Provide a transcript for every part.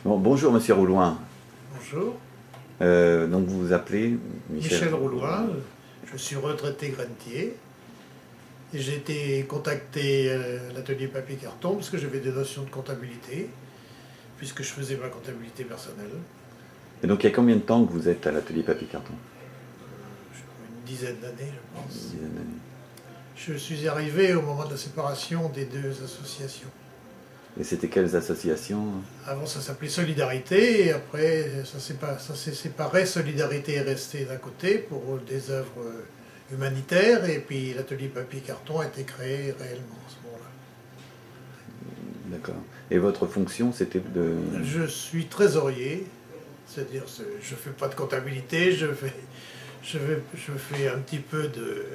Bon, bonjour Monsieur Rouloin. Bonjour, Donc vous vous appelez Michel Rouloin, je suis retraité granetier et j'ai été contacté à l'atelier papier carton parce que j'avais des notions de comptabilité, puisque je faisais ma comptabilité personnelle. Et donc il y a combien de temps que vous êtes à l'atelier papier carton? Une dizaine d'années, je Une pense. dizaine d'années. Je suis arrivé au moment de la séparation des deux associations. Et c'était quelles associations? Avant, ça s'appelait Solidarité, et après, ça s'est séparé. Solidarité est resté d'un côté pour des œuvres humanitaires, et puis l'atelier papier carton a été créé réellement à ce moment-là. D'accord. Et votre fonction c'était de... Je suis trésorier, c'est-à-dire je ne fais pas de comptabilité, je fais un petit peu de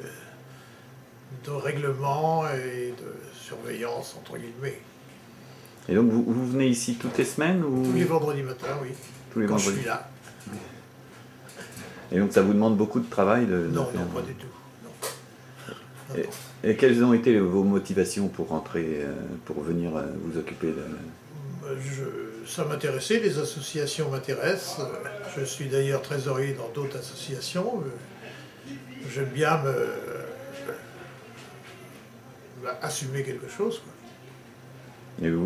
règlement et de surveillance, entre guillemets. Et donc vous venez ici toutes les semaines ou... Tous les vendredis matins, oui. Tous les Quand vendredis. je suis là. Et donc ça vous demande beaucoup de travail de Non, faire... non, pas du tout. Non. Non, Et, non. et quelles ont été vos motivations pour rentrer, pour venir vous occuper de... Ça m'intéressait, les associations m'intéressent. Je suis d'ailleurs trésorier dans d'autres associations. J'aime bien assumer quelque chose, quoi.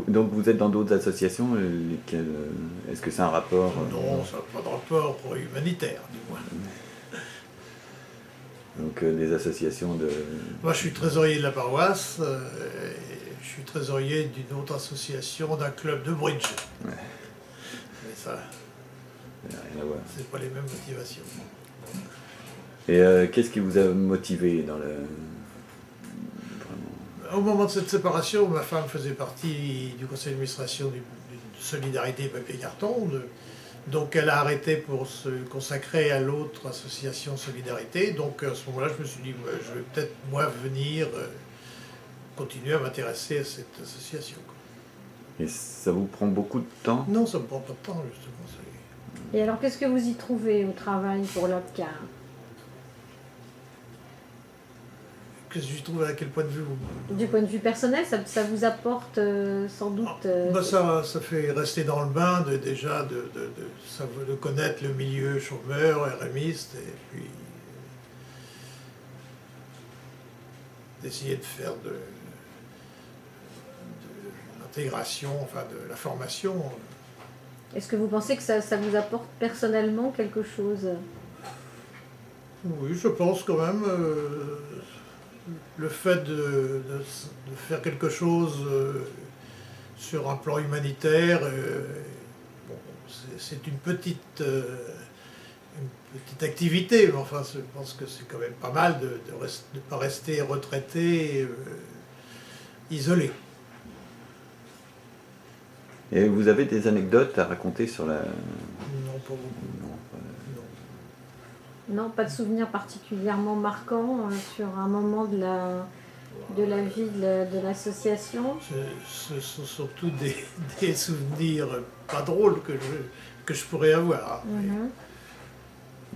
Donc vous êtes dans d'autres associations, est-ce que c'est un rapport... Non, ça n'a pas de rapport humanitaire, du moins. Donc des associations de... Moi, je suis trésorier de la paroisse, et je suis trésorier d'une autre association, d'un club de bridge. Ouais. Mais ça, Rien à voir. c'est pas les mêmes motivations. Et qu'est-ce qui vous a motivé dans le... Au moment de cette séparation, ma femme faisait partie du conseil d'administration d'une Solidarité Papier Carton. Donc elle a arrêté pour se consacrer à l'autre association Solidarité. Donc à ce moment-là, je me suis dit, je vais peut-être moi venir continuer à m'intéresser à cette association, quoi. Et ça vous prend beaucoup de temps? Non, ça ne me prend pas de temps, justement. Et alors, qu'est-ce que vous y trouvez au travail pour l'APCA? Qu'est-ce que je trouve, à quel point de vue Du point de vue personnel, ça vous apporte sans doute... ça fait rester dans le bain de connaître le milieu chômeur, RMiste, et puis d'essayer de faire de l'intégration, enfin de la formation. Est-ce que vous pensez que ça vous apporte personnellement quelque chose? Oui, je pense quand même. Le fait de faire quelque chose sur un plan humanitaire, bon, c'est une petite activité, mais enfin, je pense que c'est quand même pas mal de ne pas rester retraité, isolé. Et vous avez des anecdotes à raconter sur la... Non, pas beaucoup. Non, Non, pas de souvenir particulièrement marquant sur un moment de la vie de l'association? Ce sont surtout des souvenirs pas drôles que je pourrais avoir. Mhm.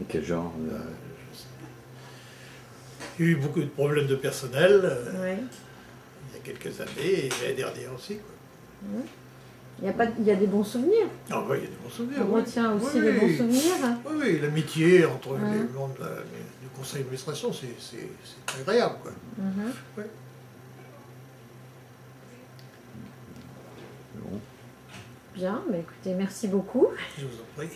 Et quel genre Je sais. Il y a eu beaucoup de problèmes de personnel Oui. il y a quelques années, et l'année dernière aussi, quoi. Mhm. Il y a des bons souvenirs. Ah oui, il y a des bons souvenirs. On oui. retient aussi Oui, les bons oui. souvenirs. Oui, oui, l'amitié entre Mhm. les membres du conseil d'administration, c'est agréable, quoi. Mhm. Oui. Bon. Bien, bah écoutez, merci beaucoup. Je vous en prie.